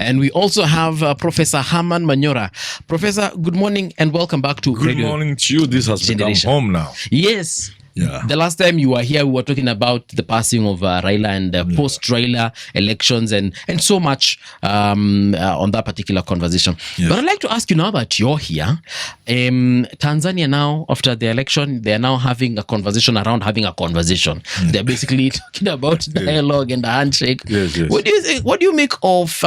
And we also have Professor Herman Manyora. Professor, good morning and welcome back to Good morning to you. This has become home now. Yes. Yeah. The last time you were here, we were talking about the passing of Raila and post-Raila elections and so much on that particular conversation. Yes. But I'd like to ask you, now that you're here, Tanzania now, after the election, they're now having a conversation around having a conversation. They're basically talking about dialogue and a handshake. Yes. What do you think? What do you make of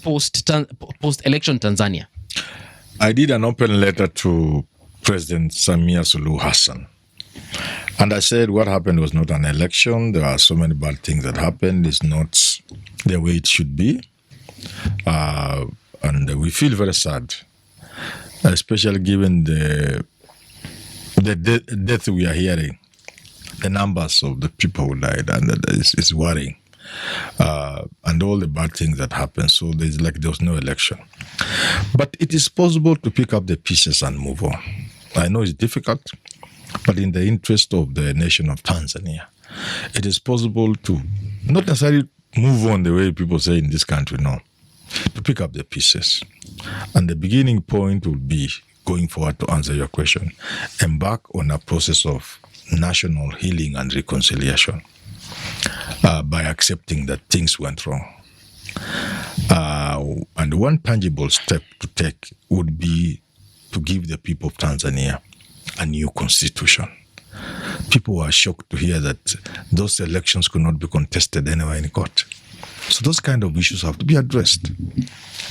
post-election Tanzania? I did an open letter to President Samia Suluhu Hassan. And I said what happened was not an election. There are so many bad things that happened. It's not the way it should be. And we feel very sad, especially given the death we are hearing, the numbers of the people who died, and it's worrying. And all the bad things that happened. So there was no election. But it is possible to pick up the pieces and move on. I know it's difficult, but in the interest of the nation of Tanzania, it is possible to not necessarily move on the way people say in this country, no, to pick up the pieces. And the beginning point will be, going forward to answer your question, embark on a process of national healing and reconciliation by accepting that things went wrong. And one tangible step to take would be to give the people of Tanzania a new constitution. People were shocked to hear that those elections could not be contested anywhere in court. So those kind of issues have to be addressed.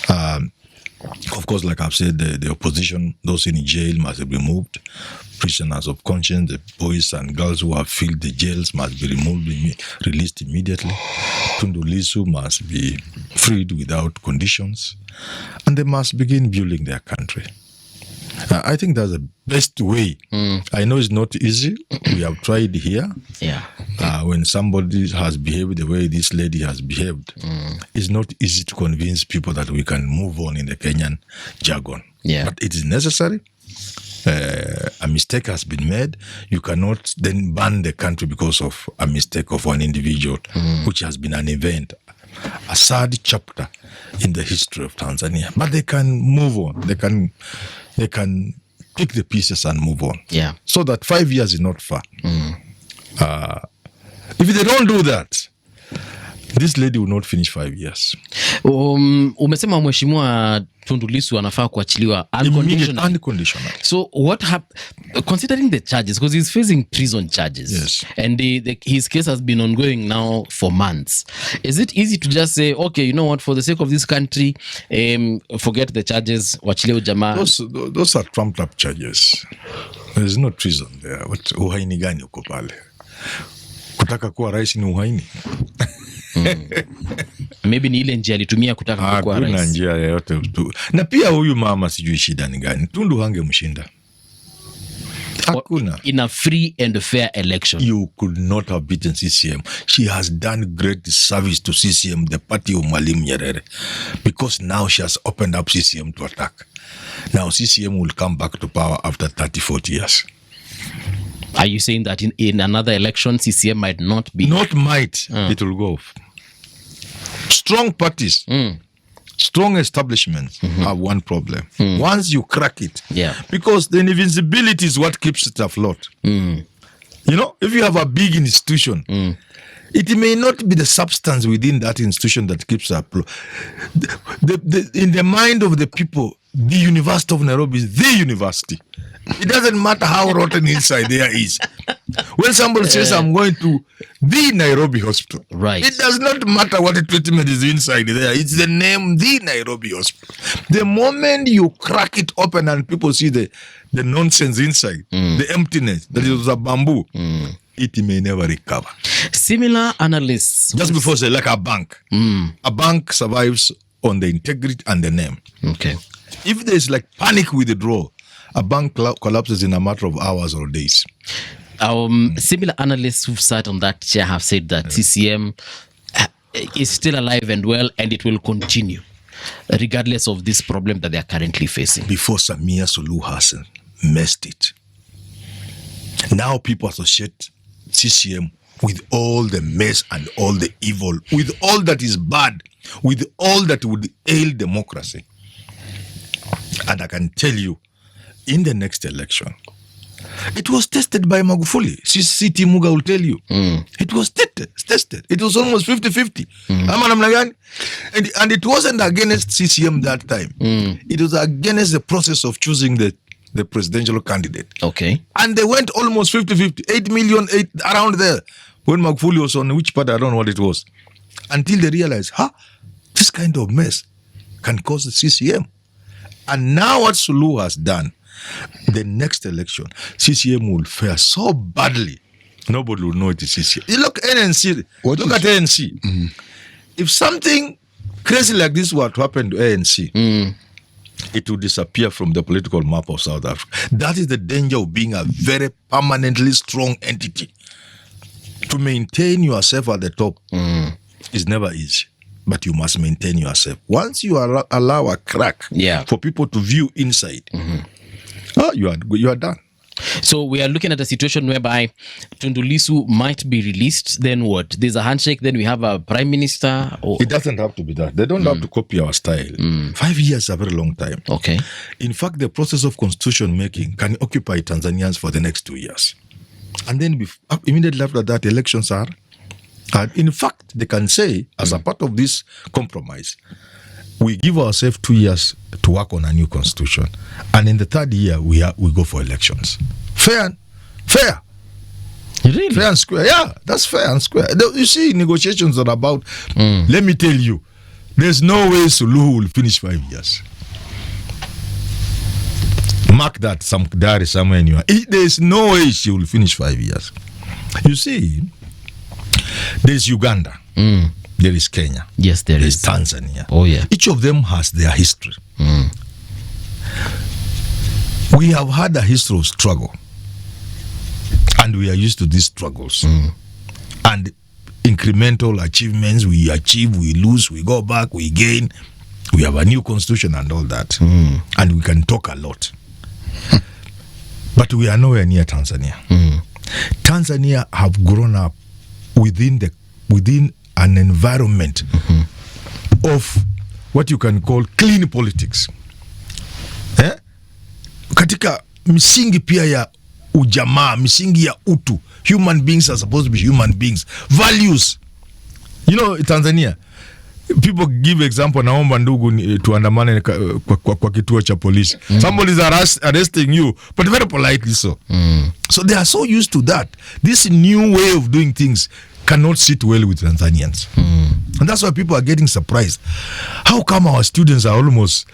Of course, like I've said, the opposition, those in jail must be removed. Prisoners of conscience, the boys and girls who have filled the jails must be released immediately. Tundu Lissu must be freed without conditions. And they must begin building their country. I think that's the best way. I know it's not easy. We have tried here. Yeah. When somebody has behaved the way this lady has behaved, it's not easy to convince people that we can move on in the Kenyan jargon. Yeah. But it is necessary. A mistake has been made. You cannot then ban the country because of a mistake of one individual, which has been an event, a sad chapter in the history of Tanzania. But they can move on. They can pick the pieces and move on. Yeah. So that 5 years is not far. If they don't do that, this lady will not finish 5 years. Umesema mheshimiwa Tundu Lissu anafaa kuachiliwa unconditionally. So what considering the charges, because he's facing treason charges, yes, and his case has been ongoing now for months, is it easy to just say, okay, you know what, for the sake of this country, forget the charges, wachilie jamaa? Those are trumped up charges. There is no treason there. Uhaini gani uko pale? Kutaka kuwa rais ni uhaini? Maybe ni ile njia alitumia kutaka kuwa rais. Hakuna njia yoyote. Na pia huyu mama sijui shida ni gani. Tundu hangemshinda. Hakuna. In a free and fair election, you could not have beaten CCM. She has done great service to CCM, the party of Mwalimu Nyerere, because now she has opened up CCM to attack. Now CCM will come back to power after 30-40 years. Are you saying that in another election, CCM might not be? Not might. It will go. Strong parties, strong establishments have one problem. Once you crack it, because the invincibility is what keeps it afloat. You know, if you have a big institution, it may not be the substance within that institution that keeps it afloat. In the mind of the people, the University of Nairobi is the university. It doesn't matter how rotten inside there is. When somebody says, I'm going to the Nairobi hospital, right, it does not matter what the treatment is inside there. It's the name, the Nairobi hospital. The moment you crack it open and people see the nonsense inside, the emptiness, that it was a bamboo, it may never recover. Similar analysts. Just before say, like a bank. A bank survives on the integrity and the name. Okay. If there's like panic withdrawal, a bank collapses in a matter of hours or days. Similar analysts who've sat on that chair have said that CCM is still alive and well, and it will continue regardless of this problem that they are currently facing. Before Samia Suluhu Hassan messed it. Now people associate CCM with all the mess and all the evil, with all that is bad with all that would ail democracy. And I can tell you, in the next election, it was tested by Magufuli. CT Muga will tell you. It was tested. It was almost 50-50. And it wasn't against CCM that time. It was against the process of choosing the presidential candidate. Okay. And they went almost 50-50. 8 million, around there. When Magufuli was on which part, I don't know what it was. Until they realized, this kind of mess can cause the CCM. And now what Suluhu has done, the next election, CCM will fare so badly, nobody will know it is CCM. You look ANC. Look at ANC. If something crazy like this were to happen to ANC, it will disappear from the political map of South Africa. That is the danger of being a very permanently strong entity. To maintain yourself at the top is never easy. But you must maintain yourself. Once you allow a crack for people to view inside, you are done. So we are looking at a situation whereby Tundu Lissu might be released. Then what? There's a handshake. Then we have a prime minister. It doesn't have to be that. They don't have to copy our style. 5 years is a very long time. Okay. In fact, the process of constitution making can occupy Tanzanians for the next 2 years. And then immediately after that, elections are. And in fact, they can say, as a part of this compromise, we give ourselves 2 years to work on a new constitution. And in the third year, we go for elections. Fair. Really? Fair and square. Yeah, that's fair and square. You see, negotiations are about, let me tell you, there's no way Suluhu will finish 5 years. Mark that, some diary somewhere in your. There's no way she will finish 5 years. You see, there's Uganda. There is Kenya. Yes, there is Tanzania. Oh, yeah. Each of them has their history. We have had a history of struggle. And we are used to these struggles. And incremental achievements, we achieve, we lose, we go back, we gain. We have a new constitution and all that. And we can talk a lot. But we are nowhere near Tanzania. Tanzania have grown up within an environment of what you can call clean politics. Katika misingi pia ya ujamaa, misingi ya utu. Human beings are supposed to be human beings. Values. You know, Tanzania, people give example, naomba ndugu tuandamane kwa kituo cha polisi. Somebody is arresting you, but very politely so. So they are so used to that. This new way of doing things cannot sit well with Tanzanians. And that's why people are getting surprised. How come our students are almost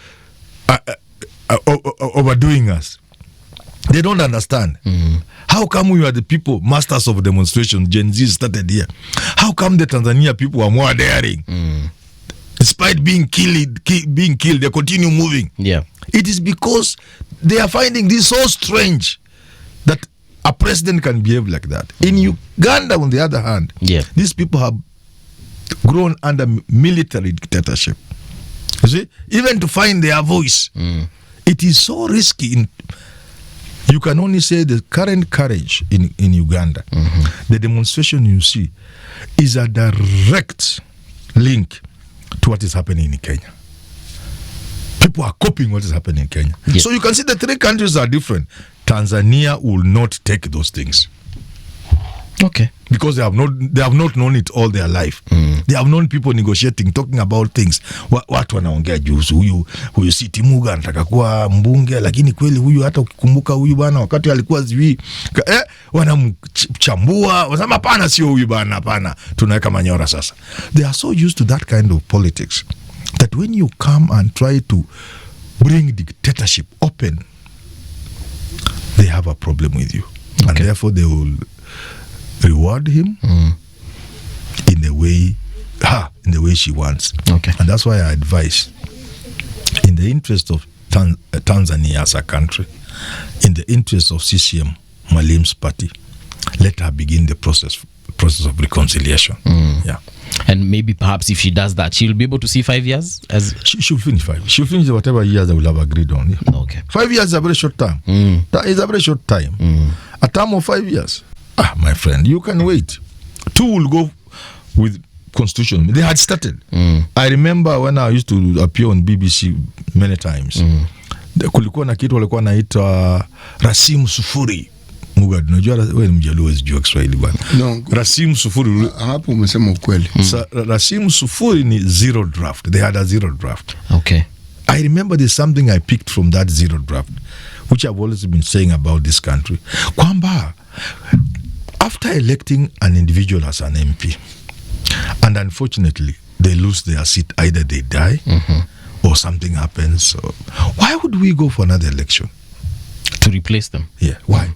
overdoing us? They don't understand. How come we are the people, masters of demonstration, Gen Z started here? How come the Tanzania people are more daring? Despite being killed, they continue moving. Yeah. It is because they are finding this so strange that a president can behave like that. In Uganda, on the other hand, these people have grown under military dictatorship. You see, even to find their voice, it is so risky. You can only say the current courage in Uganda, the demonstration you see, is a direct link to what is happening in Kenya. People are copying what is happening in Kenya. So you can see the three countries are different. Tanzania will not take those things. Okay. Because they have not known it all their life. They have known people negotiating, talking about things. Watu wanaongea juzi, huyu Siti Muga anataka kuwa mbunge, lakini kweli huyu hata ukikumbuka huyu bana wakati alikuwa ziwi wanamchambua, wanasema hapana sio huyu bana, hapana tunaweka Manyora sasa. They are so used to that kind of politics that when you come and try to bring dictatorship open, they have a problem with you. And therefore they will reward him in the way she wants. And that's why I advise, in the interest of Tanzania as a country, in the interest of CCM, Malim's party, let her begin the process of reconciliation. And maybe perhaps if she does that, she'll be able to see 5 years? She'll finish 5. She'll finish whatever years they will have agreed on. 5 years is a very short time. That is a very short time. A term of 5 years. My friend, you can wait. 2 will go with constitution. They had started. I remember when I used to appear on BBC many times. Kulikuwa na kitu walikuwa naitwa Rasimu Sufuri. Mugad, unajua wewe ni Mjaluo sijui Kiswahili bwana. No, Rasimu Sufuri. Hapo umesema ukweli. Rasimu Sufuri ni zero draft. They had a zero draft. Okay. I remember there's something I picked from that zero draft, which I've always been saying about this country. Kwamba, after electing an individual as an MP, and unfortunately, they lose their seat, either they die or something happens. So why would we go for another election? To replace them. Yeah, why?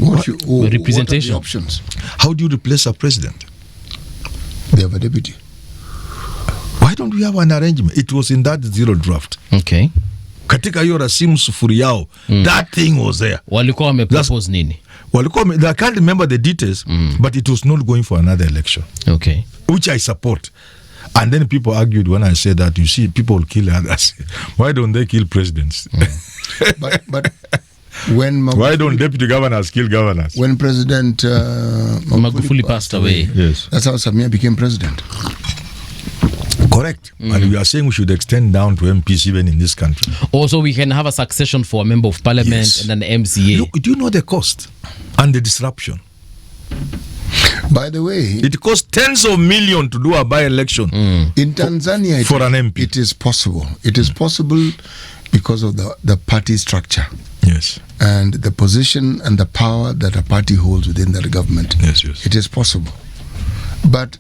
Representation. What are the options? How do you replace a president? They have a deputy. Why don't we have an arrangement? It was in that zero draft. Okay. Katika hiyo Rasimu Sufuri yao, that thing was there. Walikuwa wamepropose nini? I can't remember the details, but it was not going for another election. Okay. Which I support. And then people argued when I said that, you see, people will kill others. Why don't they kill presidents? But when why don't deputy governors kill governors? When President Magufuli passed away. Yes. That's how Samia became president. Correct. And we are saying we should extend down to MPs even in this country. Also, we can have a succession for a member of parliament and an MCA. Look, do you know the cost and the disruption? By the way, it costs tens of millions to do a by-election in Tanzania for an MP. It is possible. It is possible because of the party structure. Yes. And the position and the power that a party holds within that government. Yes, yes. It is possible. But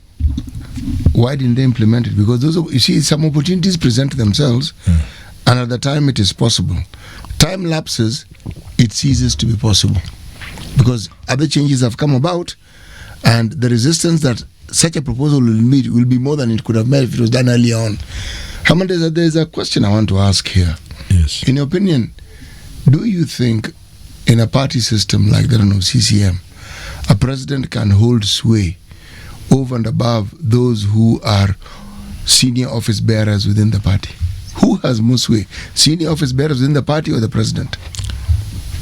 why didn't they implement it? Because you see, some opportunities present themselves, and at the time it is possible. Time lapses, it ceases to be possible. Because other changes have come about, and the resistance that such a proposal will meet will be more than it could have made if it was done earlier on. Herman, there's a question I want to ask here. Yes. In your opinion, do you think in a party system like that of CCM, a president can hold sway over and above those who are senior office bearers within the party? Who has more sway? Senior office bearers within the party or the president?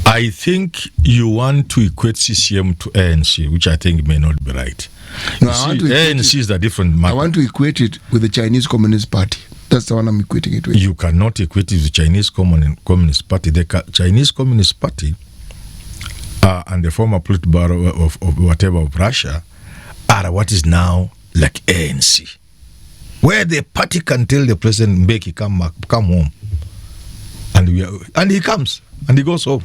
I think you want to equate CCM to ANC, which I think may not be right. No, ANC is a different matter. I want to equate it with the Chinese Communist Party. That's the one I'm equating it with. You cannot equate it with the Chinese Communist Party. The Chinese Communist Party and the former Politburo of Russia are what is now like ANC, where the party can tell the president, Mbeki, come home, and he comes and he goes home.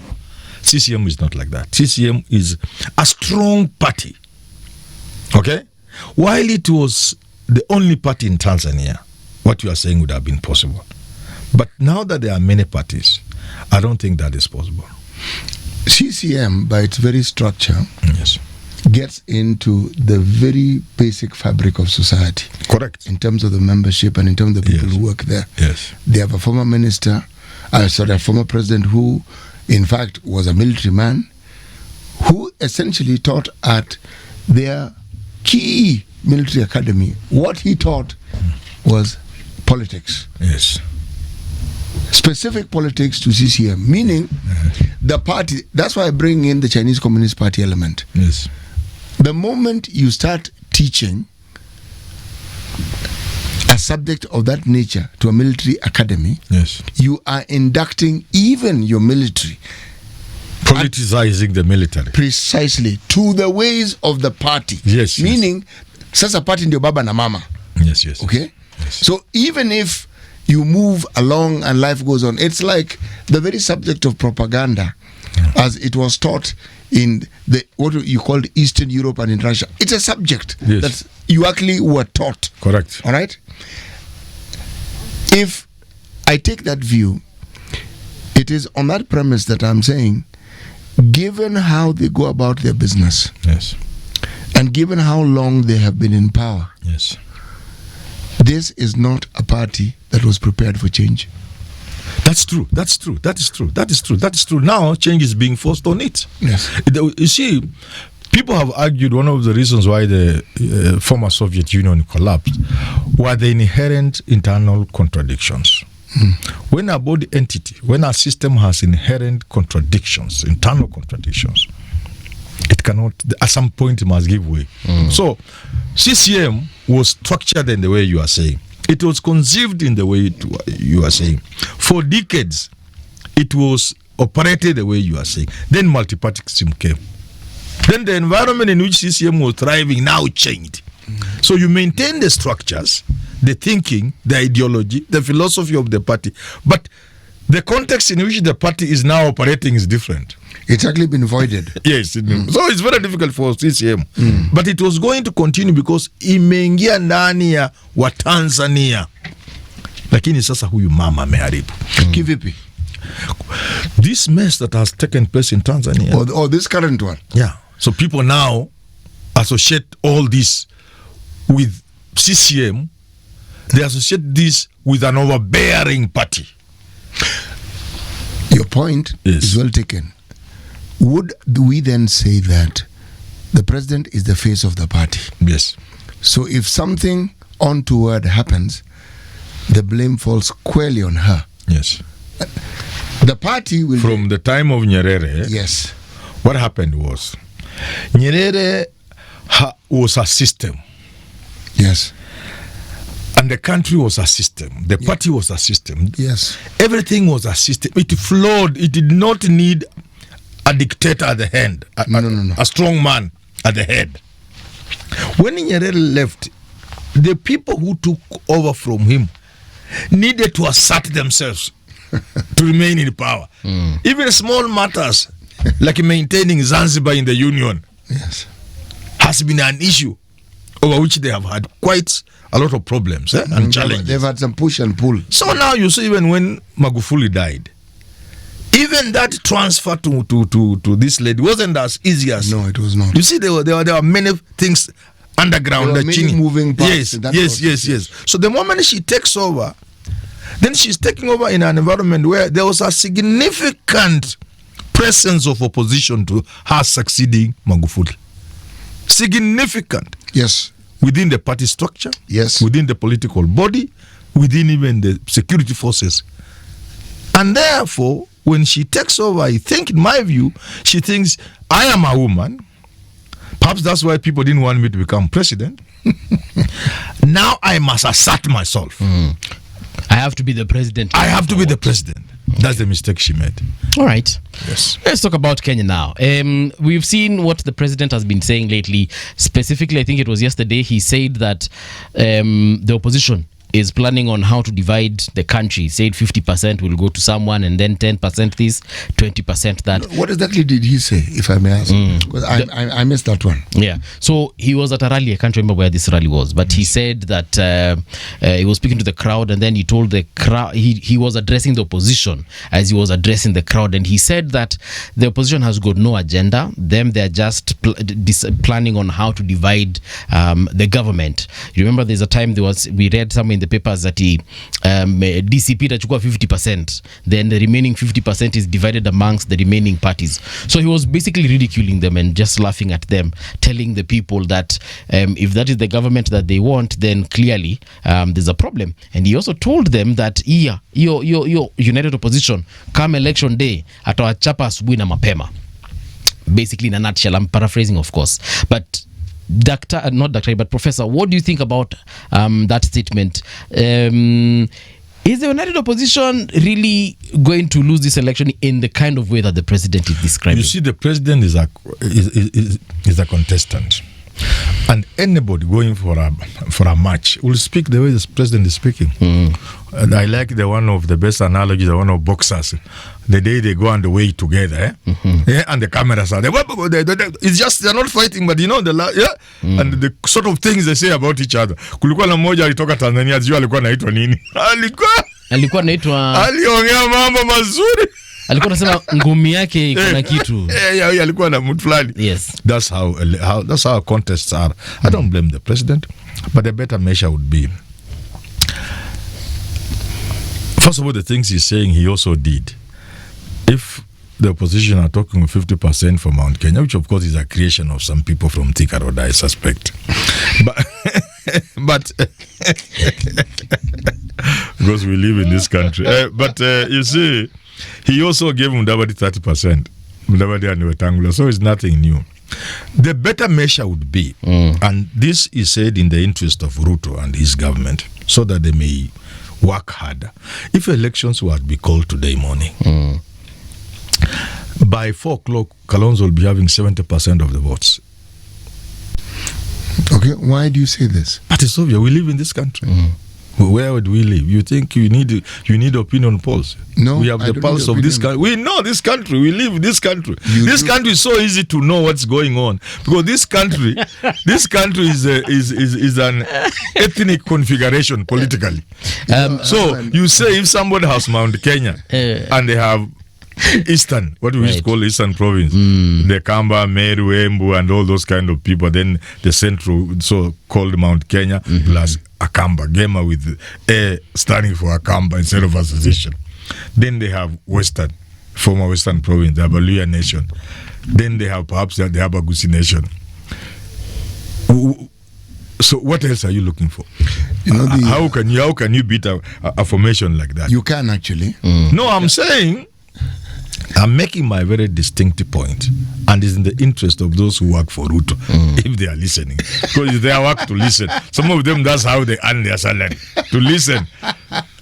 CCM is not like that. CCM is a strong party. Okay, while it was the only party in Tanzania, what you are saying would have been possible. But now that there are many parties, I don't think that is possible. CCM, by its very structure, yes, gets into the very basic fabric of society. Correct. In terms of the membership and in terms of the people who work there. Yes. They have a former minister, a former president who, in fact, was a military man, who essentially taught at their key military academy. What he taught was politics. Yes. Specific politics to CCM, meaning the party. That's why I bring in the Chinese Communist Party element. Yes. The moment you start teaching a subject of that nature to a military academy, yes, you are inducting even your military, politicizing the military, precisely, to the ways of the party. Yes. Meaning, sasa party ndio baba na mama. Yes, yes. Okay? Yes. So even if you move along and life goes on, it's like the very subject of propaganda as it was taught in the what you called Eastern Europe and in Russia. It's a subject that you actually were taught. Correct. All right? If I take that view, it is on that premise that I'm saying, given how they go about their business, yes, and given how long they have been in power, yes, this is not a party that was prepared for change. That's true. That's true. That is true. That is true. That is true. Now change is being forced on it. Yes. You see, people have argued one of the reasons why the former Soviet Union collapsed were the inherent internal contradictions. When a body entity, when a system has inherent contradictions, internal contradictions, It cannot, at some point it must give way. So CCM was structured in the way you are saying. It was conceived in the way you are saying. For decades, it was operated the way you are saying. Then multi-party system came. Then the environment in which CCM was thriving now changed. So you maintain the structures, the thinking, the ideology, the philosophy of the party. But the context in which the party is now operating is different. It's actually been voided. Yes. So it's very difficult for CCM. But it was going to continue because imeingia ndani ya wa Tanzania. Lakini sasa huyu mama ameharibu. Kivipi? This mess that has taken place in Tanzania. Or this current one. Yeah. So people now associate all this with CCM. They associate this with an overbearing party. Your point is well taken. Would we then say that the president is the face of the party? Yes. So if something untoward happens, the blame falls squarely on her. Yes. The party will... From the time of Nyerere, yes, what happened was, Nyerere was a system. Yes. And the country was a system. The party was a system. Yes. Everything was a system. It flowed. It did not need a dictator at the head. A strong man at the head. When Nyerere left, the people who took over from him needed to assert themselves to remain in power. Even small matters like maintaining Zanzibar in the Union has been an issue over which they have had quite a lot of problems and challenges. They've had some push and pull. So now you see, even when Magufuli died, even that transfer to this lady wasn't as easy as... No, it was not. You see, there were many things underground. There were many moving parts. Yes. So the moment she takes over, then she's taking over in an environment where there was a significant presence of opposition to her succeeding Magufuli. Significant. Yes. Within the party structure. Yes. Within the political body. Within even the security forces. And therefore, when she takes over, I think, in my view, she thinks, I am a woman. Perhaps that's why people didn't want me to become president. Now I must assert myself. I have to be the president. I have to be the president. Okay. That's the mistake she made. All right. Yes. Let's talk about Kenya now. We've seen what the president has been saying lately. Specifically, I think it was yesterday, he said that the opposition is planning on how to divide the country. He said 50% will go to someone, and then 10% this, 20% that. What exactly did he say, if I may ask? Because I missed that one. Yeah. So he was at a rally. I can't remember where this rally was, but he said that he was speaking to the crowd, and then he told the crowd, he was addressing the opposition as he was addressing the crowd, and he said that the opposition has got no agenda. They're just planning on how to divide the government. You remember there's a time we read somewhere in the papers that DCP tachukua 50%, then the remaining 50% is divided amongst the remaining parties. So he was basically ridiculing them and just laughing at them, telling the people that if that is the government that they want, then clearly there's a problem. And he also told them that your united opposition, come election day, atawachapa asubuhi na mapema. Basically, in a nutshell, I'm paraphrasing, of course, but Professor, what do you think about that statement? Is the united opposition really going to lose this election in the kind of way that the president is describing? You see, the president is a contestant, and anybody going for a match will speak the way the president is speaking. And I like the one of the best analogy, the one of boxers. The day they go on the way together, and the cameras are there. It's just they're not fighting, but you know and the sort of things they say about each other. Kulikuwa na mmoja alitoka Tanzania, sio alikuwa anaitwa nini? Alikuwa anaitwa aliongea mambo mazuri. Alikuwa anasema ngumi yake iko na kitu. Alikuwa na mtu fulani. Yes. That's how contests are. I don't blame the president, but the better measure would be, first of all, the things he's saying he also did. If the opposition are talking 50% for Mount Kenya, which of course is a creation of some people from Thika Road, I suspect. But because we live in this country. But you see, he also gave Mudavadi 30%. Mudavadi and Wetangula, so it's nothing new. The better measure would be, and this is said in the interest of Ruto and his government, so that they may work harder. If elections were to be called today morning, by 4 o'clock, Kalonzo will be having 70% of the votes. Okay, why do you say this? But it's obvious, we live in this country. Where would we live? You think you need opinion polls? No, we have I the don't pulse need of this opinion. country. We know this country. We live in this country. This do. country is so easy to know what's going on because this country is an ethnic configuration politically. So you say if somebody has Mount Kenya and they have Eastern, what we used to call Eastern Province, the Kamba, Meru, Embu, and all those kind of people. Then the central, so-called Mount Kenya, plus Akamba, Gema with A standing for Akamba instead of association. Then they have Western, former Western Province, the Abaluya Nation. Then they have perhaps the Abagusi Nation. So what else are you looking for? How can you beat a formation like that? You can actually. No, I'm saying, I'm making my very distinct point, and it's in the interest of those who work for Ruto, if they are listening. Because it's their work to listen. Some of them, that's how they earn their salary, to listen.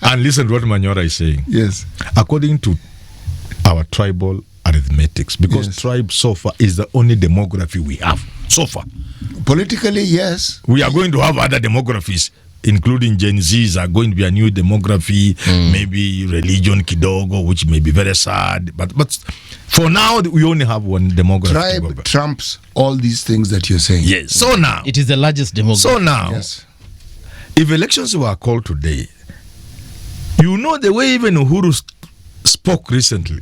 And listen to what Manyora is saying. Yes. According to our tribal arithmetics, because tribe so far is the only demography we have so far. Politically, yes. We are going to have other demographies, including Gen Zs are going to be a new demography, maybe religion kidogo, which may be very sad. But for now, we only have one demography. Tribe trumps all these things that you're saying. Yes. So now, it is the largest demography. So now, if elections were called today, you know the way even Uhuru spoke recently,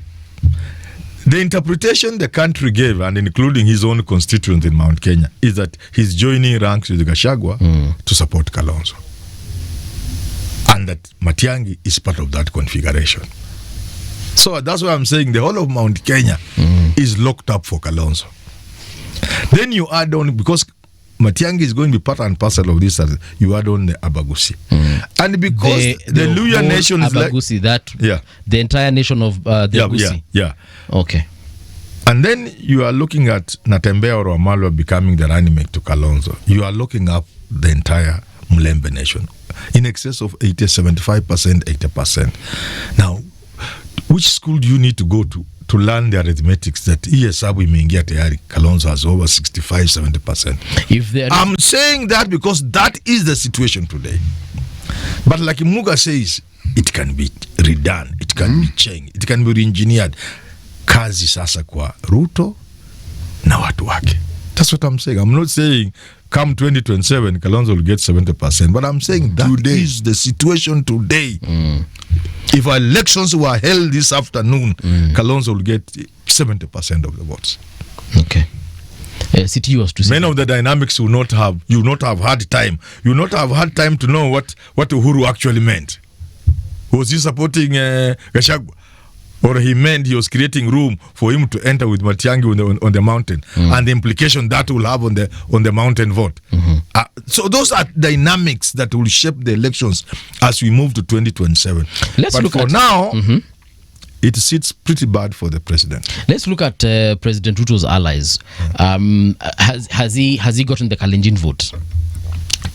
the interpretation the country gave, and including his own constituents in Mount Kenya, is that he's joining ranks with Gachagua to support Kalonzo. And that Matiang'i is part of that configuration. So that's why I'm saying the whole of Mount Kenya is locked up for Kalonzo. Then you add on, because Matiang'i is going to be part and parcel of this, you add on the Abagusi. And because the Luya nation is Abagusi, the entire nation of the Abagusi. Yeah. Okay. And then you are looking at Natembeya or Wamalwa becoming the running mate to Kalonzo. You are looking up the entire Mulembe nation in excess of 75%, 80%. Now, which school do you need to go to learn the arithmetics that ESAB imeingia tayari Kalonzo has over 65-70%? I'm saying that because that is the situation today. But like Muga says, it can be redone, it can be changed, it can be re-engineered. Kazi sasa kwa Ruto na watu wake. That's what I'm saying. I'm not saying come 2027 Kalonzo will get 70%, but I'm saying that is the situation today. If elections were held this afternoon, Kalonzo will get 70% of the votes. Okay. City was to say many of the dynamics you not have had time. You not have had time to know what Uhuru actually meant. Was he supporting Gachagua? Or he meant he was creating room for him to enter with Matiang'i on the mountain, and the implication that will have on the mountain vote. So those are dynamics that will shape the elections as we move to 2027. But for now, it sits pretty bad for the president. Let's look at President Ruto's allies. Has he gotten the Kalenjin vote?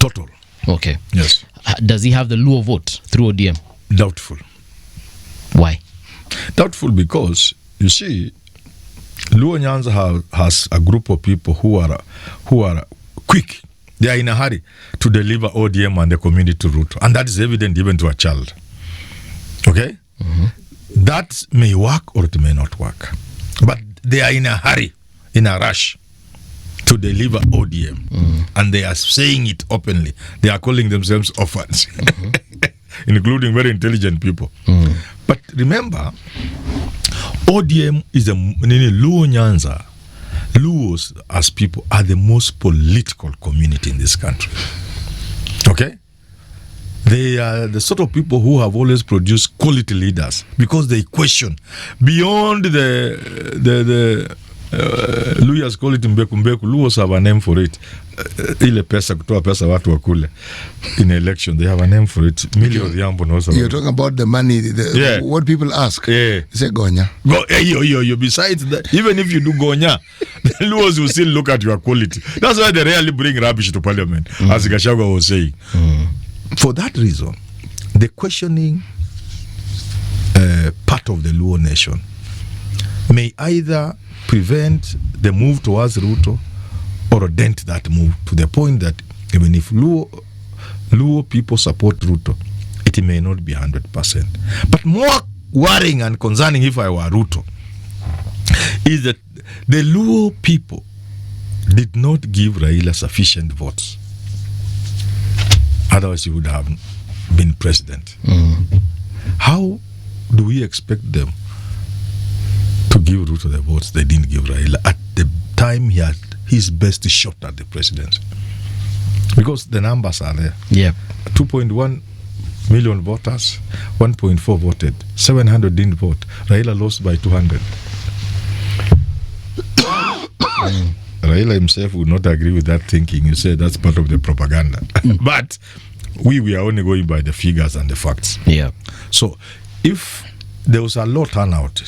Total. Okay. Yes. Does he have the Luo vote through ODM? Doubtful. Why? Doubtful because, you see, Luo Nyanza has a group of people who are quick. They are in a hurry to deliver ODM and the community route. And that is evident even to a child. Okay? That may work or it may not work. But they are in a hurry, in a rush to deliver ODM. And they are saying it openly. They are calling themselves orphans. Including very intelligent people. But remember, ODM is Luo Nyanza. Luos as people are the most political community in this country. Okay? They are the sort of people who have always produced quality leaders because they question beyond the Luyas call it mbeku mbeku. Luos have a name for it. Ile pesa, kutoa pesa watu wakule in election, they have a name for it. Million Yambo knows about. You're talking about the money, what people ask. Yeah. Say Gonya. Yo. Besides that, even if you do Gonya, the Luos will still look at your quality. That's why they rarely bring rubbish to parliament, as Gachagua was saying. For that reason, the questioning part of the Luo nation may either prevent the move towards Ruto or dent that move to the point that even if Luo people support Ruto, it may not be 100%. But more worrying and concerning, if I were Ruto, is that the Luo people did not give Raila sufficient votes. Otherwise, he would have been president. How do we expect them to give Ruto the votes they didn't give Raila at the time he had his best shot at the presidency? Because the numbers are there. Yeah. 2.1 million voters, 1.4 voted, 700 didn't vote. Raila lost by 200. Raila himself would not agree with that thinking. You say that's part of the propaganda. But we are only going by the figures and the facts. Yeah. So if there was a low turnout,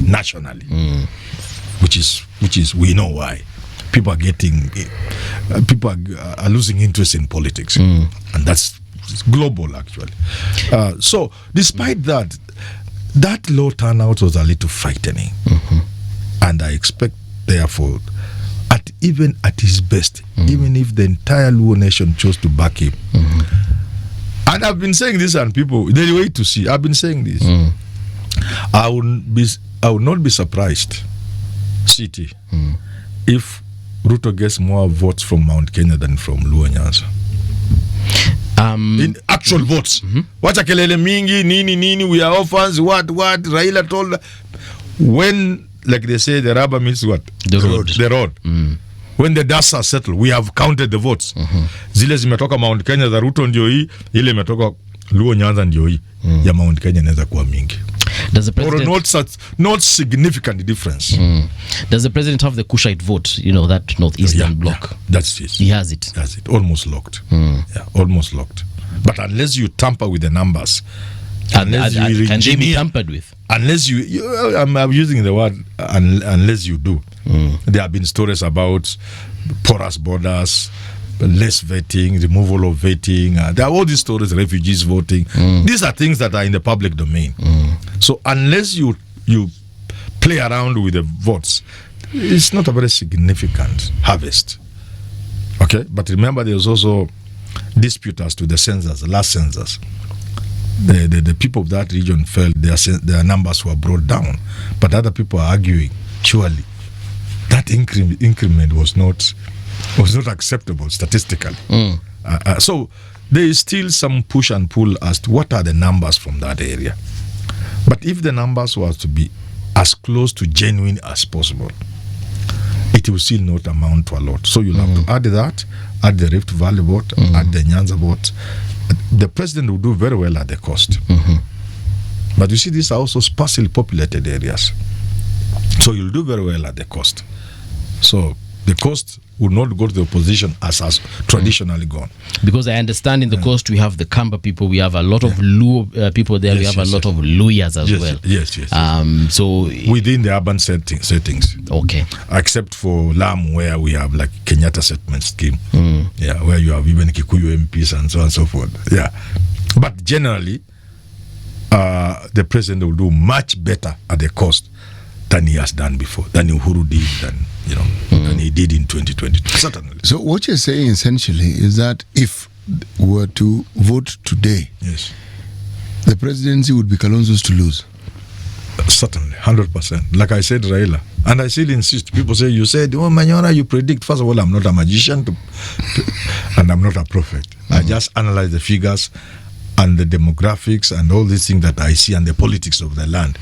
nationally, which is we know why people are losing interest in politics, and that's global actually. So despite that low turnout was a little frightening, and I expect therefore even at his best, even if the entire Luo nation chose to back him, and I've been saying this and people they wait to see. I've been saying this. I would not be surprised, City, if Ruto gets more votes from Mount Kenya than from Luo Nyanza. In actual votes. Wacha kelele mingi, nini, we are orphans, what, Raila told. When, like they say, the rubber meets what? The road. When the dust are settled, we have counted the votes. Zile zimetoka Mount Kenya za Ruto ndio hii, ile imetoka Luo Nyanza ndio hii. Ya Mount Kenya inaweza kuwa mingi. Does the president, or not significant difference. Does the president have the Kushite vote? That northeastern bloc. Yeah, that's it. He has it. That's it. Almost locked. Yeah, almost locked. But unless you tamper with the numbers, can they be tampered with? Unless I'm using the word unless you do. There have been stories about porous borders, less vetting, removal of vetting. There are all these stories, refugees voting. These are things that are in the public domain. So unless you play around with the votes, it's not a very significant harvest. Okay, but remember there's also dispute as to the census, the last census. The people of that region felt their numbers were brought down, but other people are arguing surely that increment was not acceptable statistically. So there is still some push and pull as to what are the numbers from that area. But if the numbers were to be as close to genuine as possible, it will still not amount to a lot. So you'll have to add that, add the Rift Valley vote, add the Nyanza vote. The president will do very well at the cost. But you see, these are also sparsely populated areas. So you'll do very well at the cost. So the cost would not go to the opposition as traditionally gone. Because I understand in the coast we have the Kamba people, we have a lot of Luo people there, we have a lot of Luyas as well. Yes. So within the urban settings. Okay. Except for Lamu, where we have like Kenyatta settlement scheme. Yeah, where you have even Kikuyu MPs and so on and so forth. Yeah. But generally, the president will do much better at the cost than he has done before, than Uhuru did, than he did in 2022. Certainly. So what you're saying essentially is that if we were to vote today, yes, the presidency would be Kalonzo's to lose. Certainly, 100%. Like I said, Raila, and I still insist. People say, you said, Manyora, you predict. First of all, I'm not a magician and I'm not a prophet. I just analyze the figures and the demographics and all these things that I see and the politics of the land.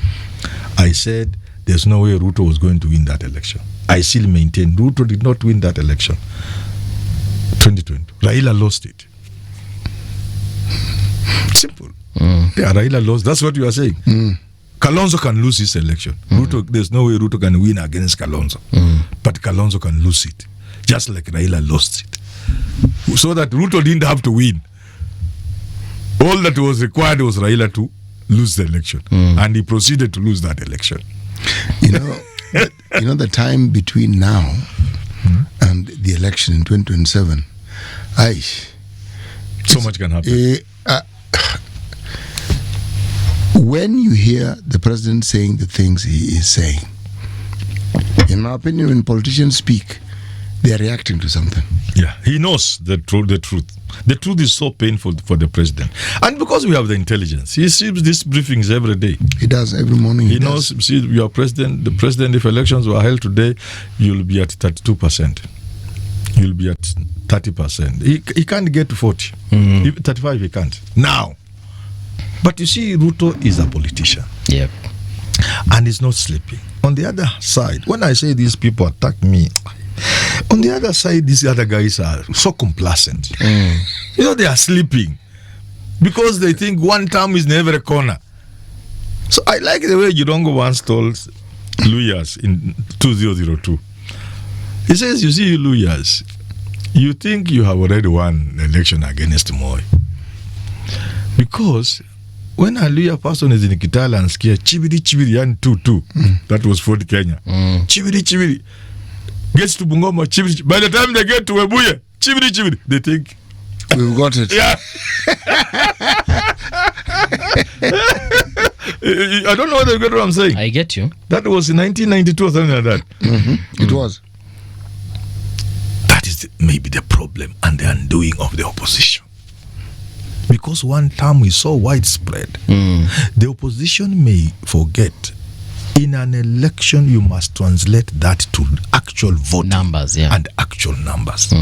I said, there's no way Ruto was going to win that election. I still maintain Ruto did not win that election. 2020. Raila lost it. Simple. Yeah, Raila lost. That's what you are saying. Kalonzo can lose his election. Ruto, there's no way Ruto can win against Kalonzo. But Kalonzo can lose it, just like Raila lost it. So that Ruto didn't have to win. All that was required was Raila to lose the election. And he proceeded to lose that election. You know, the time between now and the election in 2027, so much can happen. When you hear the president saying the things he is saying, in my opinion, when politicians speak, they are reacting to something. Yeah, he knows the truth. The truth is so painful for the president. And because we have the intelligence, he sees these briefings every day. He does every morning. He knows, see, your president, the president, if elections were held today, you'll be at 32%. You'll be at 30%. He can't get to 40. 35 he can't. Now. But you see, Ruto is a politician. Yep. And he's not sleeping. On the other side, when I say these people attack me, on the other side, these other guys are so complacent. You know, they are sleeping because they think one term is in every corner. So I like the way Jirongo once told Luyas in 2002. He says, you see, Luyas, you think you have already won the election against Moi. Because when a Luya person is in Kitale and scare chibiri chibiri and 2-2, that was Fort Kenya. Chibiri chibiri gets to Bungoma, chibiri. By the time they get to Webuye, chibiri chibiri, they think we've got it. Yeah. I don't know whether you get what I'm saying. I get you. That was in 1992 or something like that. It was. That is maybe the problem and the undoing of the opposition. Because one term is so widespread, the opposition may forget. In an election, you must translate that to actual voting numbers, and actual numbers.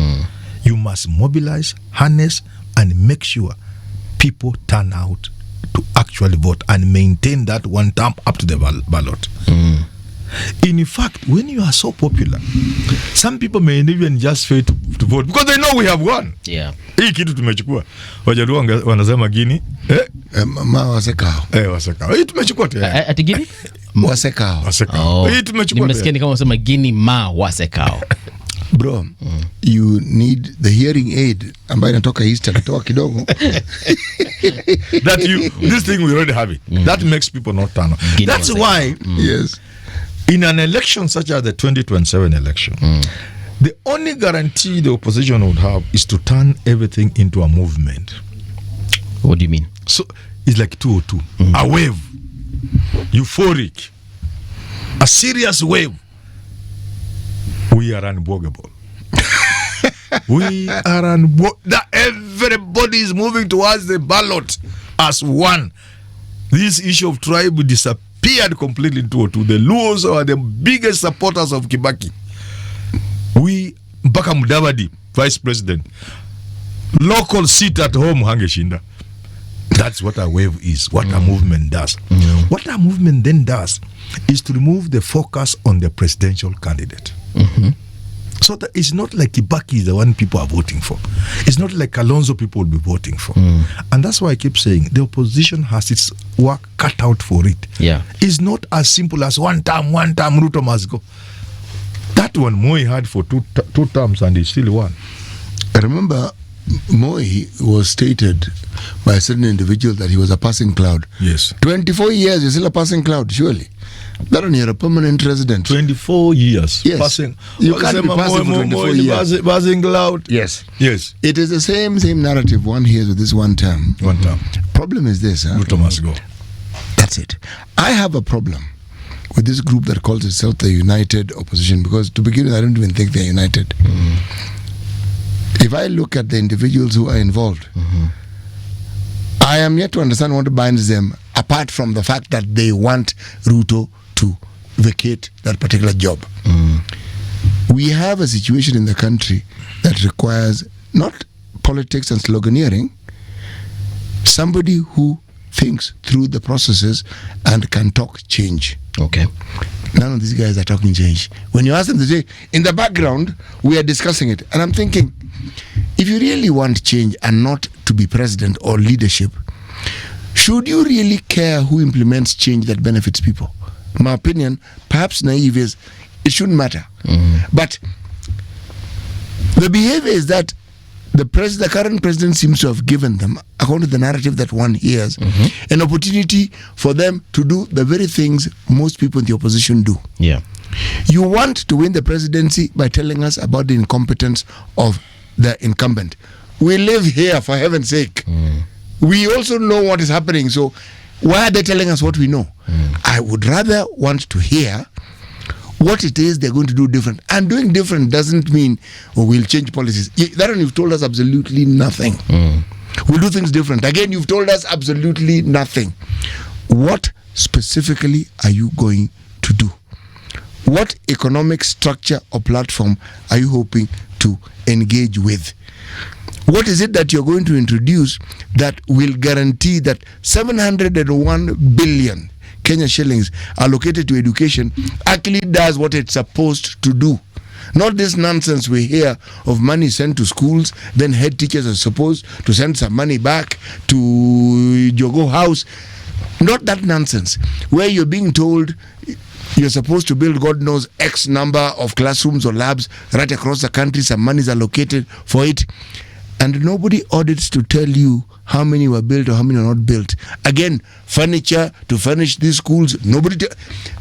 You must mobilize, harness, and make sure people turn out to actually vote and maintain that one term up to the ballot. In fact, when you are so popular, some people may even just fail to vote because they know we have won. Yeah. Hii kitu tumechukua. Wajaluo wanasema Gini. Ma wasekao. Wasekao. Hii tumechukua tayari. Ati Gini? Wasekao. Wasekao. Hii tumechukua. Nimesikia ni kama unasema Gini ma wasekao. Bro, you need the hearing aid ambayo inatoka East akitoa kidogo. That this thing we already have it. That makes people not turn. That's why yes. In an election such as the 2027 election, the only guarantee the opposition would have is to turn everything into a movement. What do you mean? So it's like 202, a wave, euphoric, a serious wave. We are unbogable. We are unbogable. Everybody is moving towards the ballot as one. This issue of tribe disappeared completely in 202. The Luos are the biggest supporters of Kibaki. We, mpaka Mudavadi, vice president, local seat at home hangeshinda. That's what a wave is, what a movement does. What a movement then does is to remove the focus on the presidential candidate. So that it's not like Kibaki is the one people are voting for. It's not like Kalonzo people will be voting for. And that's why I keep saying the opposition has its work cut out for it. Yeah. It's not as simple as one term, Ruto must go. That one Moi had for two terms and he still won. I remember Moi was stated by a certain individual that he was a passing cloud. Yes. 24 years, you're still a passing cloud, surely. That one, you're a permanent resident. 24 years. Yes. Passing. You can't be passing for 24 years. Passing cloud. Yes. Yes. It is the same narrative one hears with this one term. One term. Problem is this. Ruto must go. That's it. I have a problem with this group that calls itself the United Opposition, because to begin with, I don't even think they're united. If I look at the individuals who are involved, I am yet to understand what binds them, apart from the fact that they want Ruto to vacate that particular job. We have a situation in the country that requires not politics and sloganeering, somebody who thinks through the processes and can talk change. Okay. None of these guys are talking change. When you ask them to say, in the background, we are discussing it. And I'm thinking, if you really want change and not to be president or leadership, should you really care who implements change that benefits people? My opinion, perhaps naive, is it shouldn't matter. But the behavior is that the current president seems to have given them, according to the narrative that one hears, an opportunity for them to do the very things most people in the opposition do. Yeah. You want to win the presidency by telling us about the incompetence of the incumbent. We live here, for heaven's sake. We also know what is happening, so why are they telling us what we know? I would rather want to hear what it is they're going to do different. And doing different doesn't mean, we'll change policies. That one you've told us absolutely nothing. We'll do things different. Again, you've told us absolutely nothing. What specifically are you going to do? What economic structure or platform are you hoping to engage with? What is it that you're going to introduce that will guarantee that 701 billion Kenya shillings allocated to education actually does what it's supposed to do? Not this nonsense we hear of money sent to schools, then head teachers are supposed to send some money back to Jogo House. Not that nonsense where you're being told you're supposed to build God knows X number of classrooms or labs right across the country, some money is allocated for it, and nobody audits to tell you how many were built or how many are not built. Again, furniture to furnish these schools,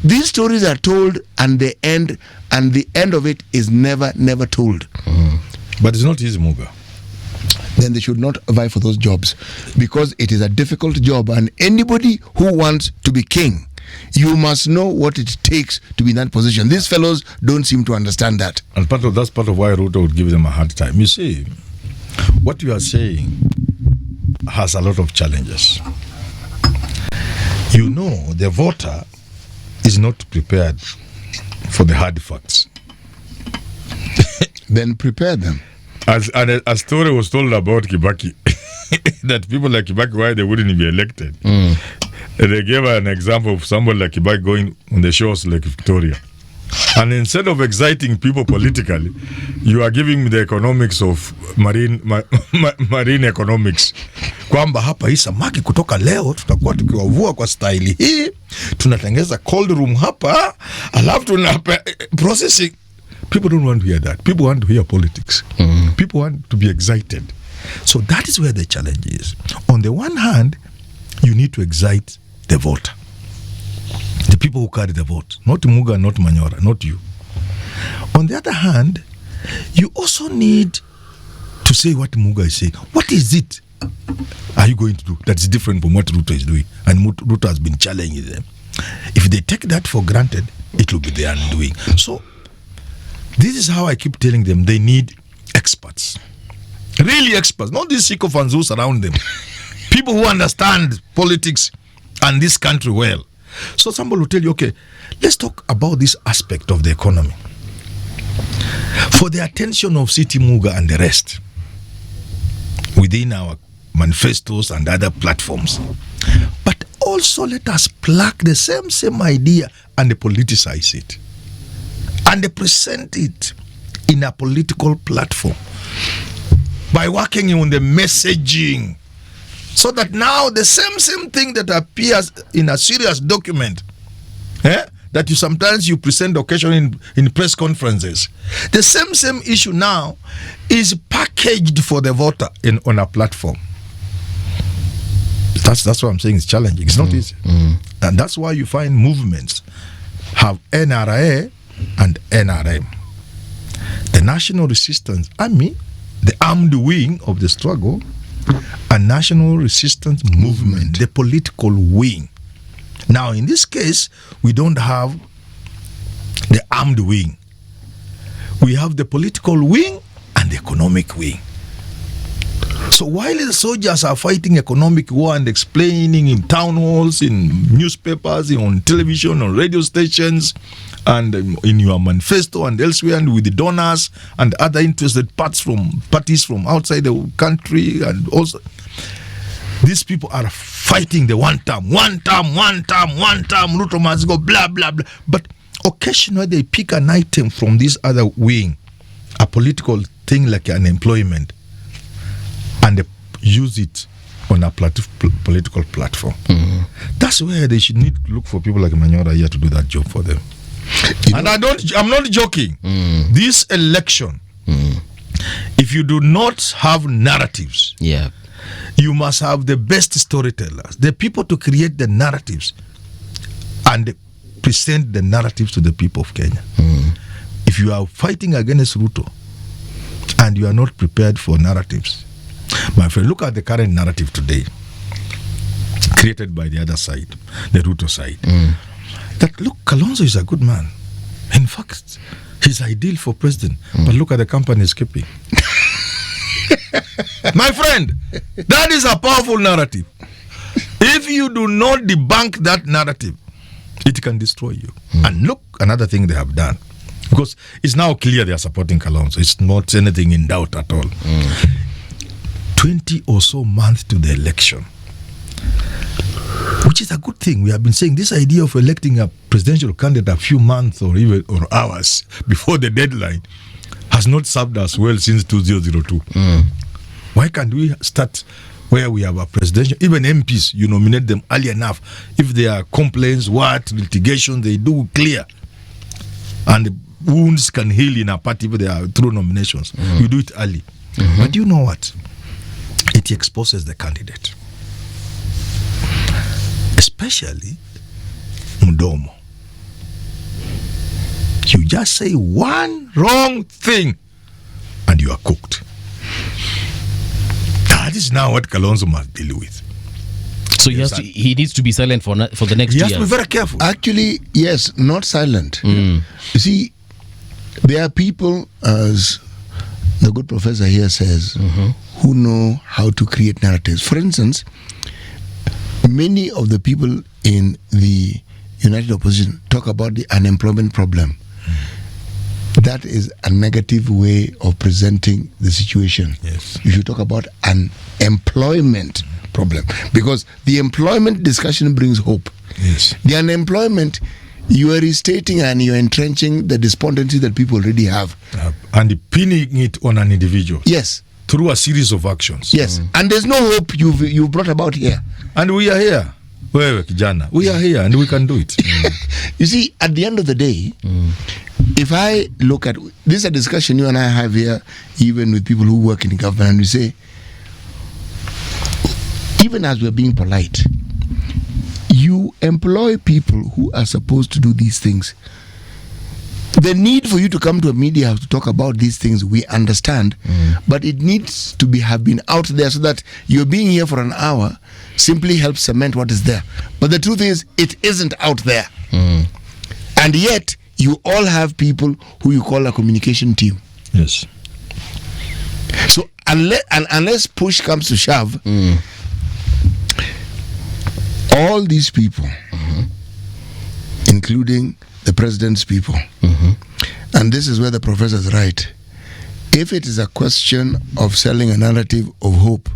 these stories are told, and the end of it is never told. But it's not easy, Muga. Then they should not vie for those jobs, because it is a difficult job, and anybody who wants to be king, you must know what it takes to be in that position. These fellows don't seem to understand that. And that's part of why Ruto would give them a hard time. You see, what you are saying has a lot of challenges. You know, the voter is not prepared for the hard facts. Then prepare them. As a story was told about Kibaki, that people like Kibaki, why they wouldn't be elected. They gave an example of somebody like Kibaki going on the shores like Victoria. And instead of exciting people politically, you are giving me the economics of marine economics. Kwamba hapa hii samaki kutoka leo tutakuwa tukiwavua kwa style hii, tunatengeza cold room hapa, alafu processing. People don't want to hear that. People want to hear politics. People want to be excited. So that is where the challenge is. On the one hand, you need to excite the voter. The people who carry the vote. Not Muga, not Manyora, not you. On the other hand, you also need to say what Muga is saying. What is it are you going to do that is different from what Ruto is doing? And Ruto has been challenging them. If they take that for granted, it will be their undoing. So, this is how I keep telling them they need experts. Really experts. Not these sycophants who surround them. People who understand politics and this country well. So somebody will tell you, okay, let's talk about this aspect of the economy. For the attention of City Muga and the rest, within our manifestos and other platforms. But also let us plug the same idea and politicize it. And they present it in a political platform by working on the messaging, so that now the same thing that appears in a serious document, that you sometimes you present occasionally in press conferences, the same issue now is packaged for the voter on a platform. That's what I'm saying. It's challenging. It's not easy, and that's why you find movements have NRA and NRM, the National Resistance Army, the armed wing of the struggle, and National Resistance Movement, the political wing. Now, in this case, we don't have the armed wing. We have the political wing and the economic wing. So while the soldiers are fighting economic war and explaining in town halls, in newspapers, on television, on radio stations, and in your manifesto and elsewhere, and with the donors and other interested parties from outside the country, and also these people are fighting the one term, Ruto must go, blah, blah, blah. But occasionally they pick an item from this other wing, a political thing like unemployment, and they use it on a political platform. That's where they should need to look for people like Manyora here to do that job for them. I'm not joking. This election, if you do not have narratives, you must have the best storytellers, the people to create the narratives and present the narratives to the people of Kenya. If you are fighting against Ruto and you are not prepared for narratives, my friend, look at the current narrative today created by the other side, the Ruto side. That, look, Kalonzo is a good man. In fact, he's ideal for president. But look at the company he's keeping. My friend, that is a powerful narrative. If you do not debunk that narrative, it can destroy you. And look, another thing they have done. Because it's now clear they are supporting Kalonzo. It's not anything in doubt at all. 20 or so months to the election, which is a good thing. We have been saying this idea of electing a presidential candidate a few months or even hours before the deadline has not served us well since 2002. Why can't we start where we have a presidential, even MPs, you nominate them early enough. If there are complaints, litigation, they do clear. And the wounds can heal in a party if they are through nominations. You do it early. But you know what? It exposes the candidate. Especially Mudomo. You just say one wrong thing and you are cooked. That is now what Kalonzo must deal with. So he needs to be silent for the next year. He has to be very careful. Actually, yes, not silent. You see, there are people, as the good professor here says, who know how to create narratives. For instance, many of the people in the United Opposition talk about the unemployment problem. That is a negative way of presenting the situation. Yes. You should talk about an employment problem, because the employment discussion brings hope. Yes. The unemployment, you are restating and you are entrenching the despondency that people already have. And pinning it on an individual. Yes. Through a series of actions. Yes. And there's no hope you've brought about here. And we are here. We are here and we can do it. You see, at the end of the day, if I look at this is a discussion you and I have here, even with people who work in government, and we say, even as we're being polite, you employ people who are supposed to do these things. The need for you to come to a media house to talk about these things, we understand, but it needs to have been out there so that you're being here for an hour simply helps cement what is there. But the truth is, it isn't out there. And yet, you all have people who you call a communication team. Yes. So unless push comes to shove, all these people, including the president's people, and this is where the professor is right. If it is a question of selling a narrative of hope,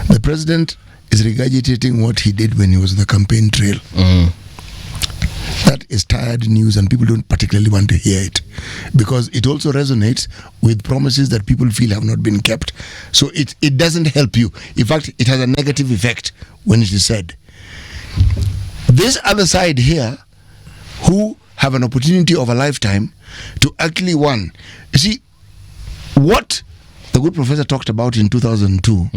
the president is regurgitating what he did when he was on the campaign trail. That is tired news, and people don't particularly want to hear it, because it also resonates with promises that people feel have not been kept. So it doesn't help you. In fact, it has a negative effect when it is said. This other side here, who have an opportunity of a lifetime to actually you see, what the good professor talked about in 2002,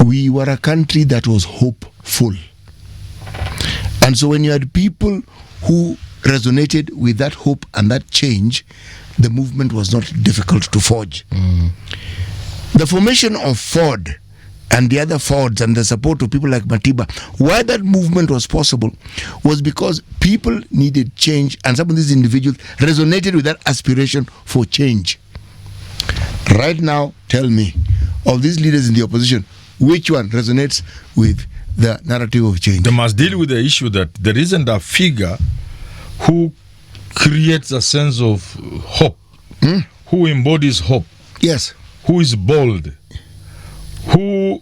we were a country that was hopeful. And so when you had people who resonated with that hope and that change, the movement was not difficult to forge. The formation of Ford and the other Fords and the support of people like Matiba, why that movement was possible was because people needed change, and some of these individuals resonated with that aspiration for change. Right now, tell me, of these leaders in the opposition, which one resonates with the narrative of change? They must deal with the issue that there isn't a figure who creates a sense of hope, who embodies hope, yes, who is bold, who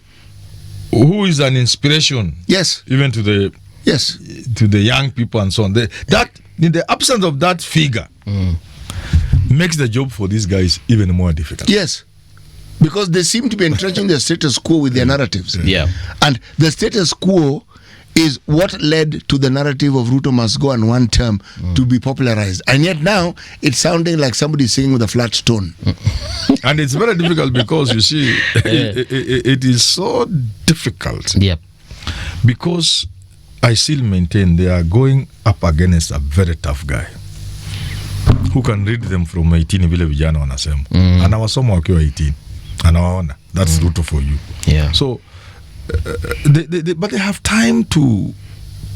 is an inspiration, yes, even to the young people and so on. That in the absence of that figure makes the job for these guys even more difficult. Yes. because they seem to be entrenching the status quo with their narratives. Yeah. And the status quo is what led to the narrative of Ruto must go on one term to be popularized. And yet now it's sounding like somebody singing with a flat tone. And it's very difficult because, you see, it is so difficult. Yep. Because I still maintain they are going up against a very tough guy who can read them from 18 vile vijana wanasema. Anawasoma wakiwa 18. Anawaona. That's Ruto for you. Yeah. So but they have time to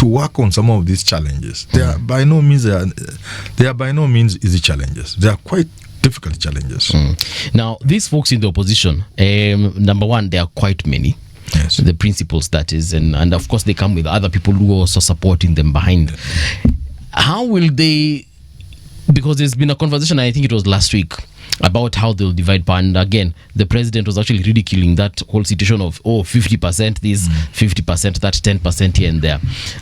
work on some of these challenges. They are by no means easy challenges. They are quite difficult challenges. Now, these folks in the opposition, number one, there are quite many. Yes. The principals, that is, and of course they come with other people who are also supporting them behind. How will they? Because there's been a conversation, I think it was last week, about how they'll divide power. And again, the president was actually ridiculing that whole situation of 50% this, 50% that, 10% here and there.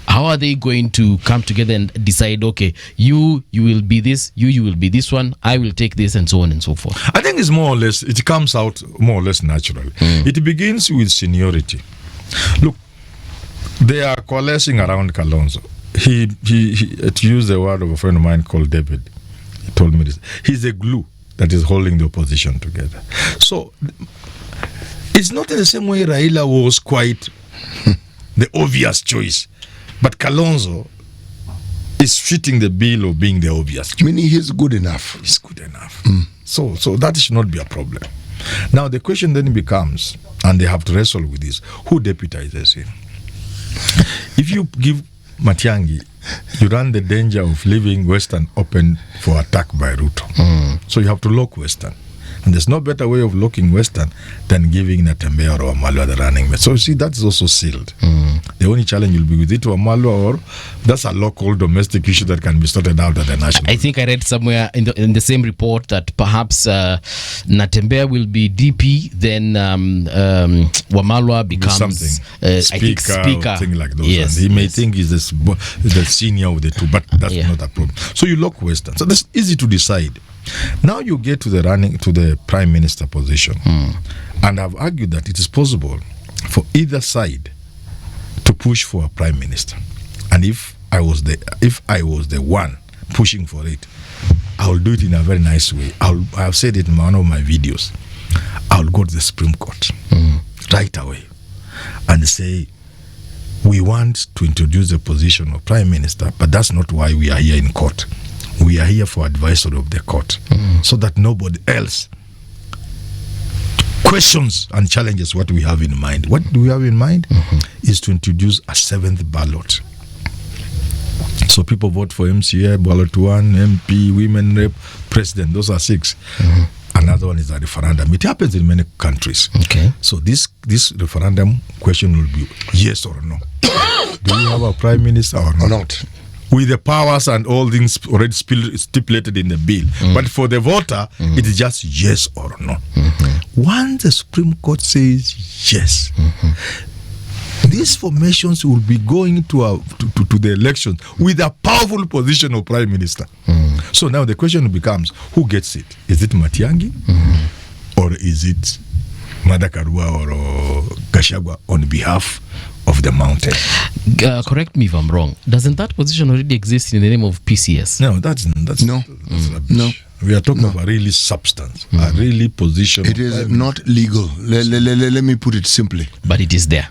How are they going to come together and decide, okay, you will be this, you will be this one, I will take this, and so on and so forth? I think it's more or less, it comes out more or less naturally. It begins with seniority. Look, they are coalescing around Kalonzo. He to use the word of a friend of mine called David, he told me this. He's a glue that is holding the opposition together. So it's not in the same way Raila was quite the obvious choice, but Kalonzo is fitting the bill of being the obvious choice. Meaning he's good enough. He's good enough. So that should not be a problem. Now the question then becomes, and they have to wrestle with this, who deputizes him? If you give Matiang'i, you run the danger of leaving Western open for attack by Ruto. So you have to lock Western. And there's no better way of locking Western than giving Natembeya or Wamalwa the running mate. So you see, that's also sealed. The only challenge will be with it Wamalwa, or that's a local domestic issue that can be sorted out at the national. I think I read somewhere in the same report that perhaps Natembeya will be DP, then Wamalwa becomes speaker. Thing like those. Yes, and he may think he's the senior of the two, but that's not a problem. So you lock Western. So that's easy to decide. Now you get to the prime minister position, and I've argued that it is possible for either side to push for a prime minister. And if I was the one pushing for it, I will do it in a very nice way. I've said it in one of my videos. I'll go to the Supreme Court right away and say, we want to introduce the position of prime minister, but that's not why we are here in court. We are here for advisory of the court, so that nobody else questions and challenges what we have in mind. What do we have in mind is to introduce a 7th ballot. So people vote for MCA, ballot 1, MP, women rep, president. Those are 6. Another one is a referendum. It happens in many countries. Okay. So this referendum question will be yes or no. Do we have a prime minister or not? With the powers and all things already stipulated in the bill. But for the voter, it is just yes or no. Once the Supreme Court says yes, these formations will be going to the elections with a powerful position of prime minister. So now the question becomes, who gets it? Is it Matiang'i? Or is it Madakarua or Gachagua on behalf of the mountain? Correct me if I'm wrong. Doesn't that position already exist in the name of PCS? No, that's rubbish. No. We are talking about really substance, a really position. It is not legal. Let me put it simply. But it is there.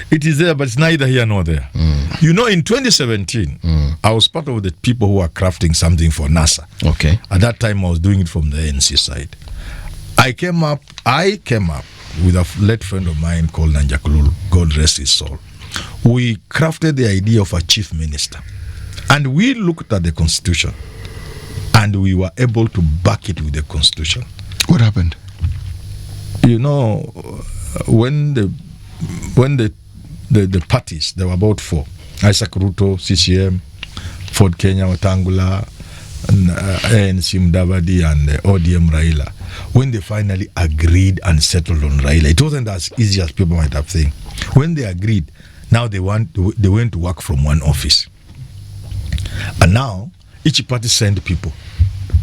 It is there, but it's neither here nor there. You know, in 2017, I was part of the people who were crafting something for NASA. Okay. At that time, I was doing it from the ANC side. I came up with a late friend of mine called Nanjakululu, God rest his soul. We crafted the idea of a chief minister. And we looked at the constitution, and we were able to back it with the constitution. What happened? You know, when the parties, there were about 4, Isaac Ruto, CCM, Ford Kenya, Wetangula, ANC Mudavadi, and ODM Raila, when they finally agreed and settled on Raila, it wasn't as easy as people might have think. When they agreed, now they went to work from one office. And now, each party sent people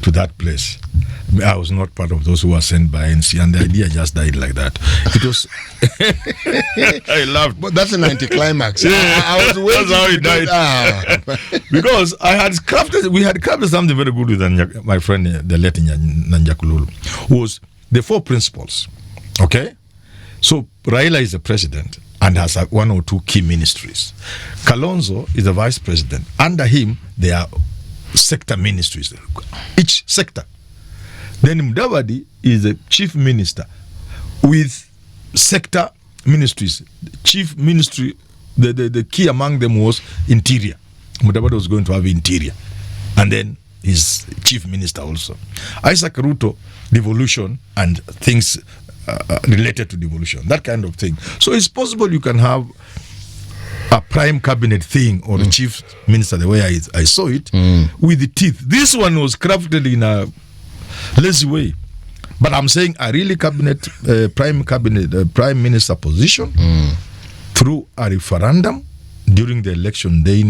to that place. I was not part of those who were sent by NC, and the idea just died like that. It was. I laughed, but that's an anticlimax. Yeah, I was waiting. That's how it died. Because we had crafted something very good with my friend, the late Nanjakululu, was the 4 principles. Okay, so Raila is the president and has 1 or 2 key ministries. Kalonzo is the vice president. Under him, there are sector ministries, each sector. Then Mudavadi is the chief minister with sector ministries. Chief ministry, the key among them was interior. Mudavadi was going to have interior. And then his chief minister also. Isaac Ruto, devolution and things related to devolution, that kind of thing. So it's possible you can have a prime cabinet thing or a chief minister, the way I saw it, with the teeth. This one was crafted in a lazy way. But I'm saying a really prime minister position through a referendum during the election day,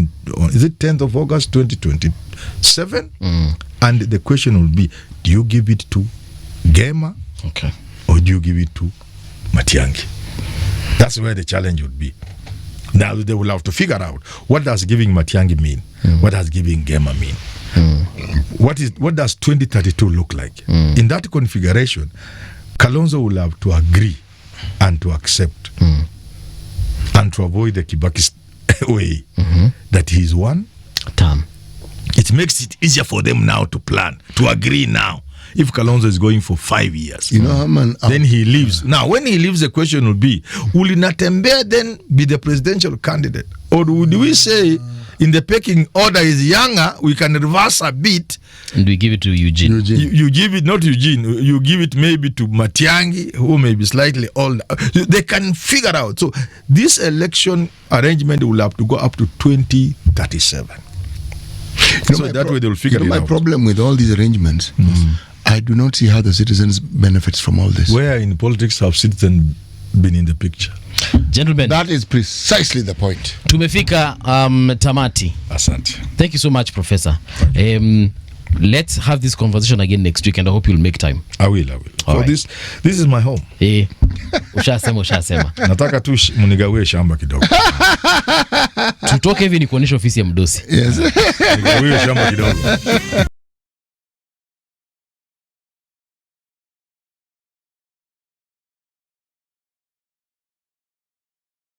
is it 10th of August 2027? And the question will be, do you give it to Gema? Okay. Or do you give it to Matiang'i? That's where the challenge would be. Now they will have to figure out, what does giving Matiang'i mean? What does giving Gema mean? What does 2032 look like? In that configuration, Kalonzo will have to agree and to accept and to avoid the Kibaki way that he is one term. It makes it easier for them now to plan, to agree now. If Kalonzo is going for 5 years, you know, Herman, then he leaves. Now, when he leaves, the question will be, will Natembeya then be the presidential candidate? Or would we say, in the pecking order is younger, we can reverse a bit. And we give it to Eugene. You give it, not Eugene, you give it maybe to Matiang'i, who may be slightly older. They can figure out. So this election arrangement will have to go up to 2037. So that way they will figure it out. My problem with all these arrangements, I do not see how the citizens benefits from all this. Where in politics have citizens been in the picture? Gentlemen, that is precisely the point. Tumefika tamati. Asante. Thank you so much, Professor. Let's have this conversation again next week, and I hope you'll make time. I will. All so right. this is my home. Ushasema. Nataka tu munigawie shamba kidogo. Tutoke hivi ni kuonyesha ofisi ya mdosi. Yes. Nigawie shamba kidogo.